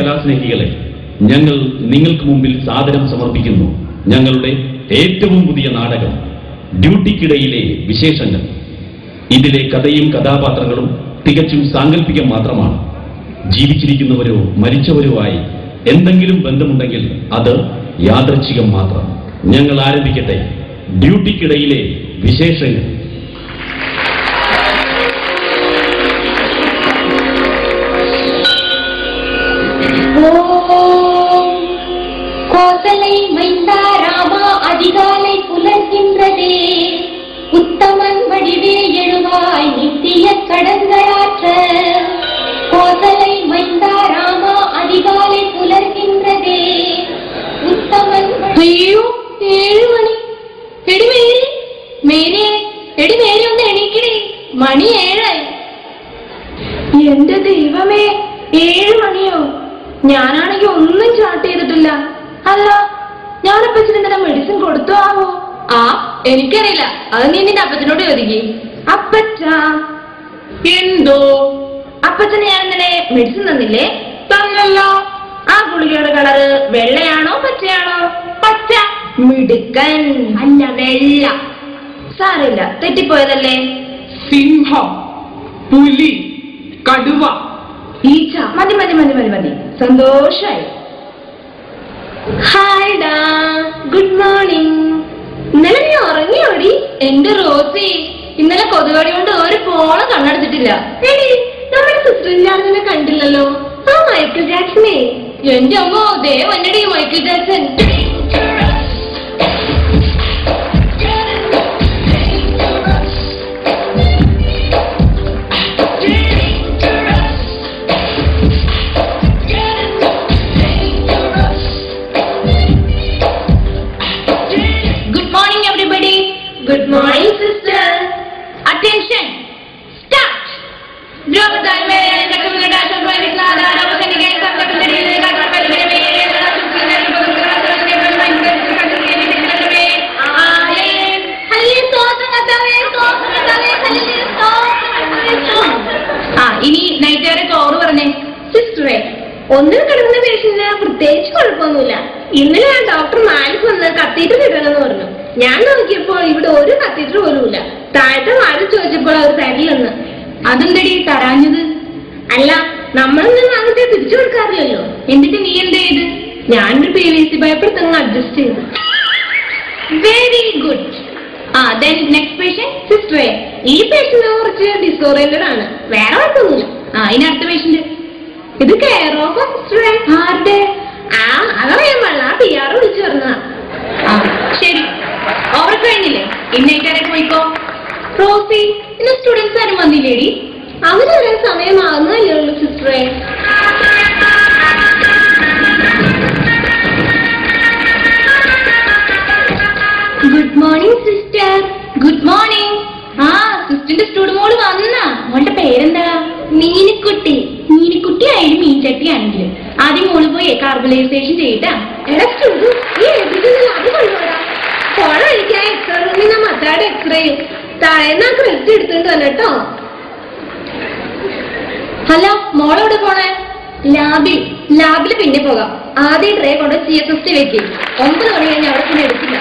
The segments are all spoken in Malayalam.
കലാസ്നേഹികളെ, ഞങ്ങൾ നിങ്ങൾക്ക് മുമ്പിൽ സാദരം സമർപ്പിക്കുന്നു ഞങ്ങളുടെ ഏറ്റവും പുതിയ നാടകം ഡ്യൂട്ടിക്കിടയിലെ വിശേഷങ്ങൾ. ഇതിലെ കഥയും കഥാപാത്രങ്ങളും തികച്ചും സാങ്കല്പികം മാത്രമാണ്. ജീവിച്ചിരിക്കുന്നവരോ മരിച്ചവരോ ആയി എന്തെങ്കിലും ബന്ധമുണ്ടെങ്കിൽ അത് യാദൃച്ഛികം മാത്രം. ഞങ്ങൾ ആരംഭിക്കട്ടെ. ഡ്യൂട്ടിക്കിടയിലെ വിശേഷങ്ങൾ. அதிகாலை புலர்கின்றதே, உத்தமன் வடிவே எழுவாய் நித்திய கடன்களாற்ற. கோசலை மைந்தா ராமா அதிகாலை புலர்கின்றதே, உத்தமன். അയ്യോ, 7 മണി. എടി മേരി ഒന്ന് എണീക്കണേ, മണി 7. എന്റെ ദൈവമേ, 7 മണിയോ? ഞാനാണെങ്കിൽ ഒന്നും ചാർട്ട് ചെയ്തിട്ടില്ല. അല്ല, ഞാനപ്പച്ചനെന്താ മെഡിസിൻ കൊടുത്തോ ആവോ? എനിക്കറിയില്ല, അത് നീ നിന്റെ അപ്പച്ചനോട് ചോദിക്കേ. അപ്പച്ച എന്തോ? അപ്പച്ചന് ഞാൻ ഇന്നലെ മെഡിസിൻ തന്നില്ലേ? തന്നല്ലോ. ആ ഗുളികയുടെ കളറ് വെള്ളയാണോ പച്ചയാണോ? പച്ച. മിടുക്കൻ. അല്ല, വെള്ള. സാരമില്ല, തെറ്റിപ്പോയതല്ലേ. സിംഹം, പുലി, കടുവ, ഈച്ച. മതി മതി മതി മതി മതി, സന്തോഷായി. ഹായ് ഡാ, ഗുഡ് മോർണിംഗ്. ഇന്നലെ നീ ഉറങ്ങിയോടി? എന്റെ റോസി, ഇന്നലെ കൊതുകടി കൊണ്ട് ഒരു പോള കണ്ണടച്ചിട്ടില്ല. എടി, നമ്മുടെ സിസ്റ്ററിനെ കണ്ടില്ലല്ലോ. ആ മൈക്കിൾ ജാക്സനെ. എന്റെ അമ്മോ, ദേ വന്നടി Michael Jackson. Good morning, sister. Attention. Start. Drop the time and the dash of my Nada. I was in the game of the day. I got a ഇനി നൈറ്റുകാരെ ചോറ് പറഞ്ഞേ. സിസ്റ്ററെ, ഒന്നിൽ കിടക്കുന്ന പേഷ്യന്റിന് പ്രത്യേകിച്ച് കുഴപ്പമൊന്നുമില്ല. ഇന്നലെ ഞാൻ ഡോക്ടർ മാലിക് വന്ന് കത്തീറ്റർ ഇടണമെന്ന് പറഞ്ഞു. ഞാൻ നോക്കിയപ്പോൾ ഇവിടെ ഒരു കത്തീറ്റർ പോലും ഇല്ല. താഴത്തെ വാർഡ് ചോദിച്ചപ്പോൾ അവർ തരില്ലെന്ന്. അതെന്തടി തരാഞ്ഞത്? അല്ല, നമ്മളൊന്നും വാങ്ങിട്ട് തിരിച്ചു കൊടുക്കാറില്ലല്ലോ. എന്നിട്ട് നീ എന്താ ചെയ്ത്? ഞാനൊരു PVC ഭയപ്പെടുത്തങ്ങ് അഡ്ജസ്റ്റ് ചെയ്തു. Very good. Then next patient. സിസ്റ്ററെ, ഈ പേഷ്യന്റ് കുറച്ച് ഡിസോറിയന്റഡ് ആണ്, വേറെ കുഴപ്പമൊന്നുമില്ല. ഇനി അടുത്ത പേഷ്യന്റ്. ഇത് കെയർ ഓഫ് സിസ്റ്ററെ. ആരുടെ? അതറിയാൻ പാടില്ല, PR വിളിച്ചു പറഞ്ഞതാ. ശരി, ഓവർ കഴിഞ്ഞില്ലേ? ഇന്നേക്കാരെ പോയിക്കോ. റോസി, ഇന്ന് സ്റ്റുഡൻസ് ആരും വന്നില്ലേടി? അവര് വരാൻ സമയമാകുന്നല്ലേ ഉള്ളൂ സിസ്റ്ററെ. Good morning sister. Good morning. സിസ്റ്ററിന്റെ സ്റ്റുഡന്റ് മോള് വന്നാ? മോളുടെ പേരെന്താ? മീനിക്കുട്ടി. മീനിക്കുട്ടി ആയാലും മീൻചട്ടി ആണെങ്കിലും ആദ്യം മോള് പോയി കാർബണൈസേഷൻ ചെയ്തിട്ടാ. എടാ സ്റ്റുഡന്റ്, ഈ എഴുതിട്ടുള്ള അത് കൊണ്ടുപോടാ. ഫോൺ അടിക്കാൻ എക്സ്റേ റൂമിൽ ഞാൻ മത്താടെ എക്സ്റേയും തലേന്നാ ക്രെഡിറ്റ് എടുത്തിട്ട് വന്നെ കേട്ടോ. ഹലോ, മോളെവിടെ പോണേ? ലാബില് പിന്നെ പോകാം. ആദ്യം ട്രേ കൊണ്ട് CSST വെക്കും. 9 മണി കഴിഞ്ഞ് അവിടെ പിന്നെ എടുക്കില്ല.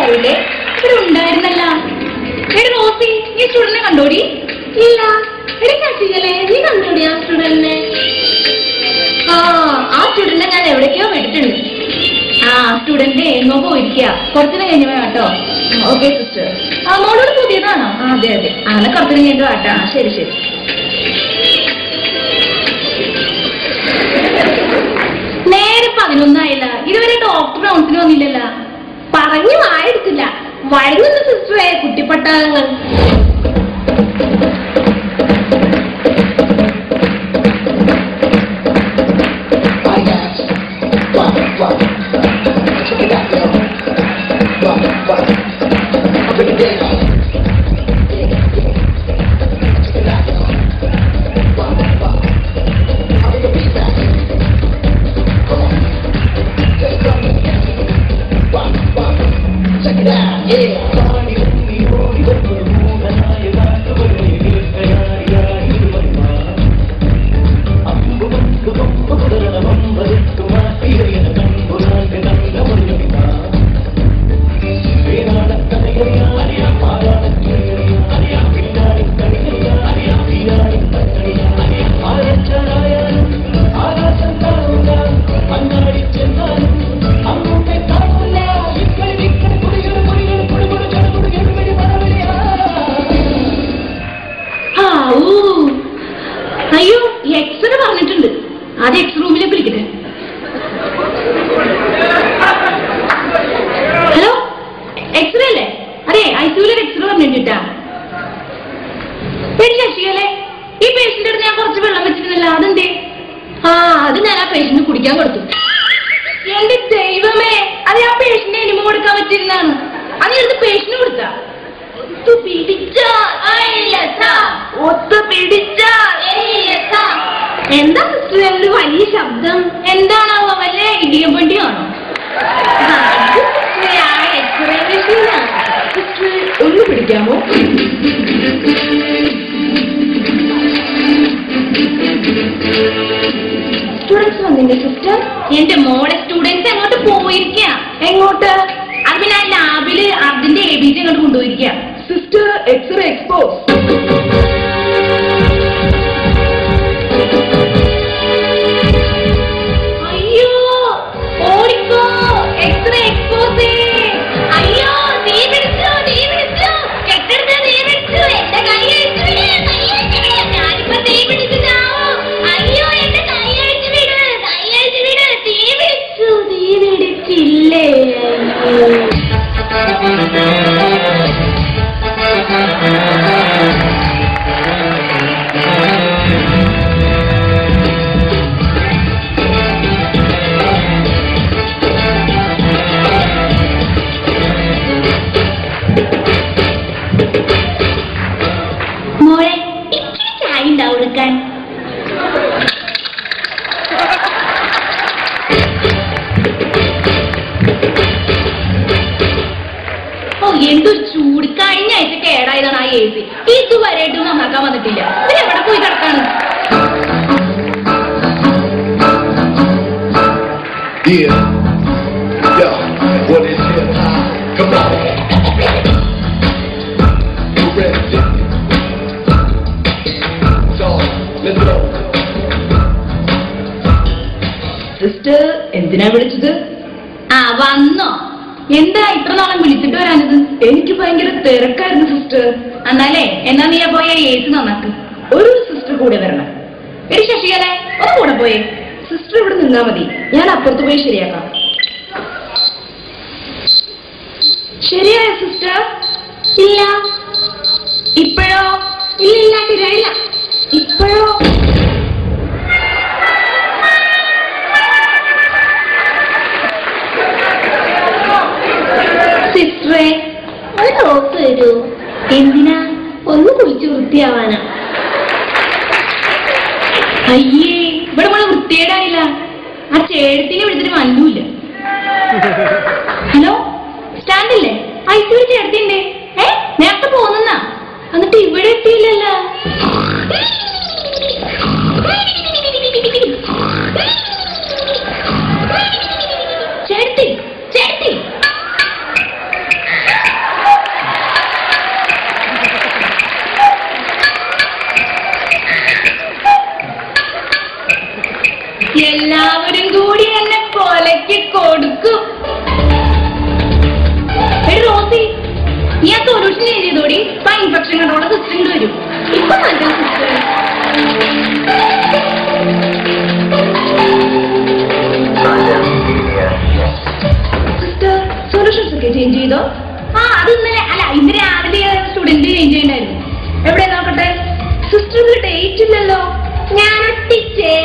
ഇവിടെ ഉണ്ടായിരുന്നല്ല. എടി റോസി, ഈ സ്റ്റുഡന്റിനെ കണ്ടോടി? ഇല്ല. എടി കട്ടികളെ, നീ കണ്ടോടി ആ സ്റ്റുഡന്റിനെ? ആ സ്റ്റുഡന്റിനെ ഞാൻ എവിടേക്കോ വിട്ടിട്ടുണ്ട്. സ്റ്റുഡന്റ് എങ്ങോ പോയിരിക്കുക. കുറച്ചിനെ കഴിഞ്ഞ കേട്ടോ. Okay sister. മോളോട് പുതിയതാണോ? അതെ അതെ. അങ്ങനെ കുറച്ചിനെ കഴിഞ്ഞ കേട്ടോ. ശരി ശരി. നേരെ 11 ആയില്ല. ഇതുവരെ ഡോക്ടർ റൗൺസിന് വന്നില്ലല്ലോ. പറഞ്ഞു വായെടുത്തില്ല. വഴങ്ങുന്ന സിസ്റ്ററെ കുട്ടിപ്പട്ടാളങ്ങൾ. Check it out, yeah. Patient കുടിക്കാൻ കൊടുത്തു. എന്റെ ദൈവമേ, അത് ആ പേഷ്യന്റ് എനിമ കൊടുക്കാൻ പറ്റിയിരുന്നാണ്. അത് എടുത്ത് പേഷ്യന്റ് കൊടുത്ത എന്താ സിസ്റ്റർ ഒരു വലിയ ശബ്ദം? എന്താണാവോ, വല്ല ഇടിയപ്പണ്ടിയാണോ? എക്സ്റേ മെഷീനാണ്. സിസ്റ്റർ ഒന്ന് പിടിക്കാമോ? സ്റ്റുഡൻസ് വന്നില്ലേ സിസ്റ്റർ? എന്റെ മോളെ സ്റ്റുഡൻസ് എങ്ങോട്ട് പോയിരിക്ക? എങ്ങോട്ട്? അത് ഞാൻ ലാബില് അതിന്റെ ABC അങ്ങോട്ട് കൊണ്ടുപോയിരിക്ക. Sister x-ray expose. അയ്യോ ഓടിക്കോ, എക്സ്റേ എക്സ്പോസ്. അയ്യോ നീ പിടിച്ചു, നീ പിടിച്ചു, കെട്ടെടുത്ത് നീ പിടിച്ചു. എന്റെ കൈ അഴിച്ചു വിട്, കൈ അഴിച്ചു വിട്. ഞാനിപ്പോ തീ പിടിച്ചിട്ടാവും. അയ്യോ എന്റെ കൈ അഴിച്ചു വിട്, കൈ അഴിച്ചു വിട്. തീ പിടിച്ചു, തീ പിടിച്ചില്ലേ? മോളെ ഇച്ചിരി ചായ ഉണ്ടാവും എടുക്കാൻ. ഓ എന്തൊരു ചൂട്! കഴിഞ്ഞ ആഴ്ച കേടായതാണ് ആ AC. ഇതുവരെയായിട്ടും നന്നാക്കാൻ വന്നിട്ടില്ല. എവിടെ പോയി കിടക്കാണ്? സിസ്റ്റർ എന്തിനാ വിളിച്ചത്? വന്നോ? എന്താ ഇത്ര നാളെ വിളിച്ചിട്ട് വരാനത്? എനിക്ക് ഭയങ്കര തിരക്കായിരുന്നു സിസ്റ്റർ. എന്നാലേ എന്നാ നീ പോയ AC നന്നാക്ക്. ഒരു സിസ്റ്റർ കൂടെ വരണം. എടി ശശികലെ, ഒന്ന് കൂടെ പോയേ. സിസ്റ്റർ ഇവിടെ നിന്നാ മതി, ഞാൻ അപ്പുറത്ത് പോയി ശരിയാക്കാം. ശരിയായ സിസ്റ്റർ? ഇല്ല. ഇപ്പോഴോ? ഇല്ല, ശരിയായില്ല. ഇപ്പോഴോ? സിസ്റ്ററെ ഒരു നോക്ക് തരൂ. എന്തിനാ? ഒന്ന് കുളിച്ച് വൃത്തിയാവാനാ. അയ്യേ, ഇവിടെ മോളെ വൃത്തിയേടായില്ല. ആ ചേട്ടത്തിനെ വിളിച്ചിട്ട് വന്നൂല്ല. ഹലോ, സ്റ്റാൻഡില്ലേ? ഐസിയു ചേട്ടത്തിണ്ടേ? നേരത്തെ പോന്നാ, എന്നിട്ട് ഇവിടെ എത്തിയില്ലല്ലോ. ചേട്ടത്തി, ചേട്ടത്തി, എല്ലാവരും കൂടി എന്നെ കൊലയ്ക്ക് കൊടുക്കും. റോസി, നീ ആ സൊല്യൂഷൻ ചെയ്തോടി. ഇപ്പൊ ഇൻഫെക്ഷൻ കണ്ടോടെ സിസ്റ്റർ വരും. ഇപ്പൊ നല്ല സിസ്റ്റർ. സിസ്റ്റർ സൊല്യൂഷൻസ് ഒക്കെ ചേഞ്ച് ചെയ്തോ? അത് ഇന്നലെ അല്ല, ഇന്ന് രാവിലെ സ്റ്റുഡന്റ് ചേഞ്ച് ചെയ്യണ്ടായിരുന്നു. എവിടെ നോക്കട്ടെ? സിസ്റ്ററിന് ഡേറ്റ് ഇല്ലല്ലോ. ഞാൻ ഒട്ടിച്ചേ.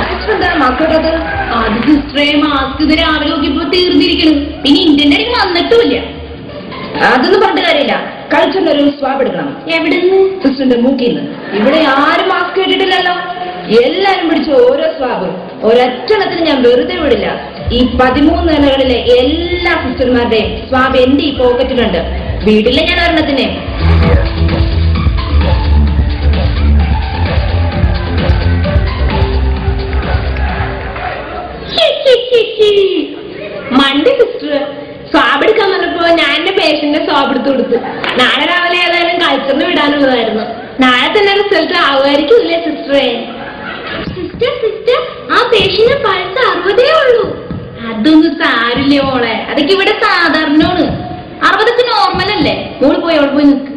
സിസ്റ്റർ എന്താ മാക്കോട്ടത്? അത് സിസ്റ്ററെ മാസ്ക് ഇത് രാവിലെ നോക്കിയപ്പോ തീർന്നിരിക്കണം. പിന്നെ ഇന്ത്യൻ്റെ അടിക്ക് വന്നിട്ടുമില്ല. അതൊന്നും പറഞ്ഞ കാര്യമില്ല. കൾച്ചറിനൊരു സ്വാബ് എടുക്കണം. എവിടുന്ന്? സിസ്റ്ററിന്റെ മൂക്കിൽ നിന്ന്. ഇവിടെ ആരും മാസ്ക് ഇട്ടിട്ടില്ലല്ലോ. എല്ലാരും പിടിച്ച് ഓരോ സ്വാബ്. ഒരൊറ്റണത്തിന് ഞാൻ വെറുതെ വിടില്ല. ഈ 13 നിലകളിലെ എല്ലാ സിസ്റ്റർമാരുടെയും സ്വാബ് എന്റെ ഈ പോക്കറ്റിലുണ്ട്. വീട്ടില്ല ഞാൻ ഒരെണ്ണത്തിന്. മണ്ടി സിസ്റ്റർ സ്വാബ് എടുക്കാൻ വന്നപ്പോ ഞാൻ എന്റെ പേഷ്യന്റെ സ്വാബ് എടുത്തു കൊടുത്തു. നാളെ രാവിലെ ഏതായാലും കൾച്ചറിന് വിടാനുള്ളതായിരുന്നു. നാളെ തന്നെ റിസൾട്ട് ആവുമായിരിക്കും ഇല്ലേ സിസ്റ്ററെ? സിസ്റ്റർ സിസ്റ്റർ, ആ പേഷ്യന്റെ പൾസ് 60 ഉള്ളൂ. അതൊന്നും സാരില്ലേ മോളെ, അതൊക്കെ ഇവിടെ സാധാരണമാണ്. 60 നോർമൽ അല്ലേ? മോള് പോയി അവിടെ പോയി നിൽക്ക്.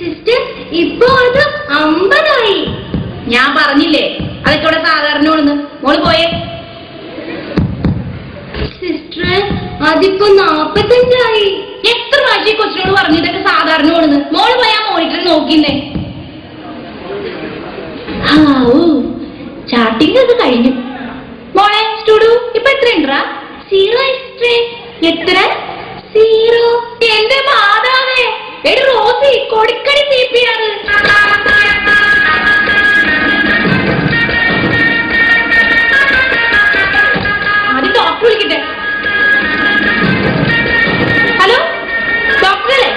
സിസ്റ്റർ ഇപ്പൊ അത് 50 ഞാൻ പറഞ്ഞില്ലേ അതൊക്കെ ഇവിടെ സാധാരണ. മോള് പോയേ. സിസ്റ്റർ അതിപ്പോ 45 എത്ര പ്രാവശ്യം കൊച്ചിനോട് പറഞ്ഞു ഇതൊക്കെ സാധാരണ. മോള് പോയാ മോണിറ്റർ നോക്കിന്നേ. കട്ടിങ് ഒക്കെ കഴിഞ്ഞു. മോളെ സ്റ്റുഡു ഇപ്പൊ എത്രയുണ്ടാ? 0 സിസ്റ്ററെ. എത്ര? 0. എന്റെ മാതാവേ, എടി റോസി കൊടിക്കടി CPR. ആദ്യം ഡോക്ടർ വിളിക്കട്ടെ. ഹലോ ഡോക്ടറല്ലേ?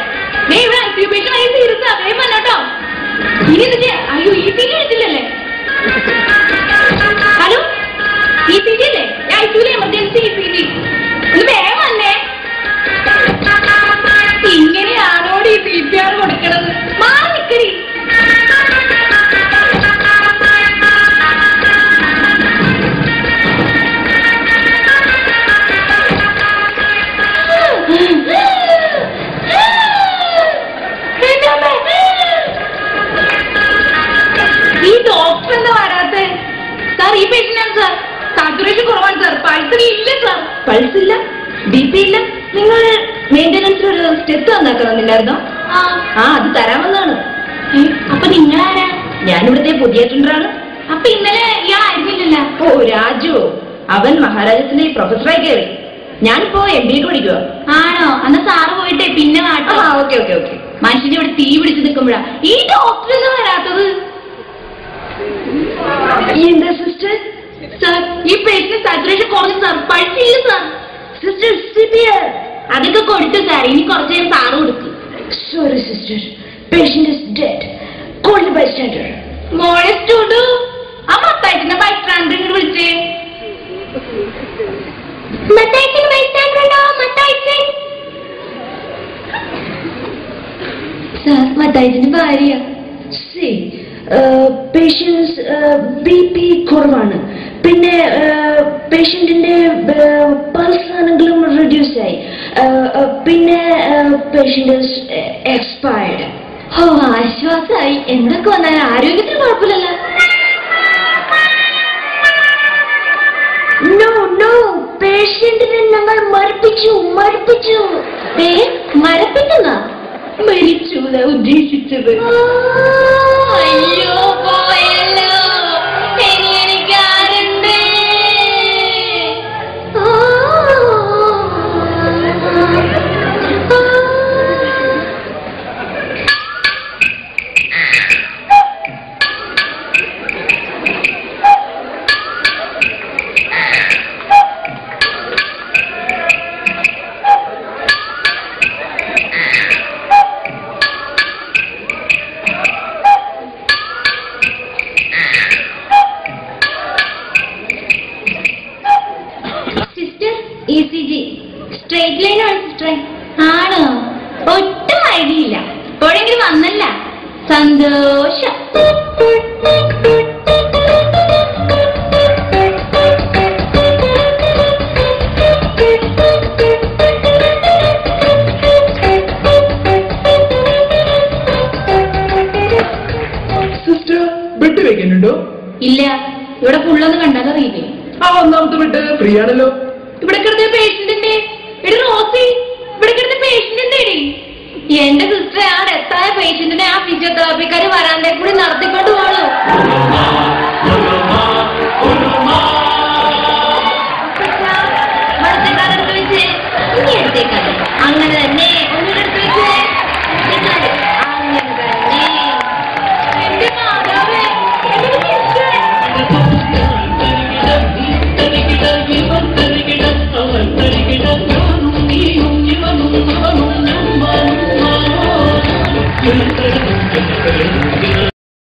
നീ ഇവിടെ ICU പേഷ്യന്റ് ആയി ഇരുന്ന് അതേ പറഞ്ഞോട്ടോ. ഇനി എന്തിന്റെ? അയ്യോ ECG എടുത്തില്ലല്ലേ? ഹലോ ECG അല്ലേ? ICU emergency ECG. ഒന്ന് വേഗം വന്നേ. ഇങ്ങനെയാണോട് ഈ CPR കൊടുക്കണത്? മാറി നിക്കടി. ഈ ഡോക്ടർ എന്താ വരാത്തെ? സാർ ഈ പേഷ്യന്റാണ് സാർ. സാച്ചുറേഷൻ കുറവാണ് സാർ. പൾസ് ഇല്ല സാർ. പൾസ് ഇല്ല, BP ഇല്ല. നിങ്ങൾ മെയിൻ്റനൻസിന് ഒരു സ്റ്റെപ്പ് തന്നാക്കണമെന്നില്ലായിരുന്നോ? അത് തരാമെന്നാണ്. അപ്പൊ നിങ്ങളാരാ? ഞാനിവിടുത്തെ പുതിയ അറ്റൻഡറാണ്. അപ്പൊ ഇന്നലെ ഇയാൾ ആയിരുന്നില്ലല്ലോ. ഓ രാജു, അവൻ മഹാരാജാസിന്റെ പ്രൊഫസറായി കയറി. ഞാനിപ്പോ MBA പഠിക്കുക. ആണോ? അന്ന് സാറ് പോയിട്ടേ പിന്നെ വാട്ടോ. Okay okay okay. മനുഷ്യനെ ഇവിടെ തീ പിടിച്ച് നിൽക്കുമ്പോഴാ ഈ ഡോക്ടർ എന്താ വരാത്തത്? എന്താ സിസ്റ്റർ? സാർ ഈ പേഷ്യന്റ് സാച്ചുറേഷൻ കുറഞ്ഞു സാർ. പൾസ് ഇല്ല സാർ. സിസ്റ്റർ CPR അതൊക്കെ കൊടുത്തു സാർ. ഇനി കുറച്ച് നേരം സാറ് കൊടുക്കും. Sorry sister, patient is dead. Call the bystander. മോളെ സ്റ്റുഡു, ആ മത്തായിച്ചിന്റെ ബൈസ്റ്റാൻഡർ ഇങ്ങോട്ട് വിളിച്ചേ. മത്തായിച്ചിന് ബൈസ്റ്റാൻഡർ ഉണ്ടോ? മത്തായിച്ചൻ സാർ, മത്തായിച്ചിന്റെ ഭാര്യ. പേഷ്യൻസ് BP കുറവാണ്. പിന്നെ പേഷ്യന്റിന്റെ പൾസ് ആണെങ്കിലും റെഡ്യൂസ് ആയി. പിന്നെ പേഷ്യന്റ് എക്സ്പയർഡ്. ഓ ആശ്വാസമായി. എന്തൊക്കെ വന്നാലും ആരോഗ്യത്തിന് കുഴപ്പമില്ലല്ലോ. നോ നോ, പേഷ്യന്റിനെ ഞങ്ങൾ മരിപ്പിച്ചു. മരപ്പിക്കുന്ന മരിച്ചു ഉദ്ദേശിച്ചത്. അയ്യോ പോയല്ലോ. ഇനി എനിക്ക് ആരുണ്ട്? ECG സ്ട്രേറ്റ് ലൈൻ ആണ് സിസ്റ്ററെ. ആണോ? ഒട്ടും ഐഡിയില്ല. എപ്പോഴെങ്കിലും വന്നല്ല. സന്തോഷം. സിസ്റ്റർ ബെഡ് വെക്കുന്നുണ്ടോ? ഇല്ല, ഇവിടെ ഫുള്ളൊന്നും കണ്ടാലറിയില്ലേ. ഒന്നാമത്തെ ബെഡ് ഫ്രീ ആണല്ലോ. ഇവിടെ കിടന്ന പേഷ്യന്റിന്റെ എടി റോസി, ഇവിടെ കിടന്ന പേഷ്യന്റിന്റെ എടി. എന്റെ സിസ്റ്റർ ആ ഡെത്തായ പേഷ്യന്റിനെ ആ ഫിസിയോതെറാപ്പിക്കാര് വരാണ്ടേ കൂടി നടത്തിക്കൊണ്ട് പോളൂ. മരത്തേക്കാരെടുത്ത് വെച്ച് ഇനി എടുത്തേക്കാണ്. അങ്ങനെ തന്നെ ഒന്നുകൂടെ എടുത്ത് വെച്ച് അങ്ങനെ തന്നെ. എന്റെ മാതാവേ, Thank you.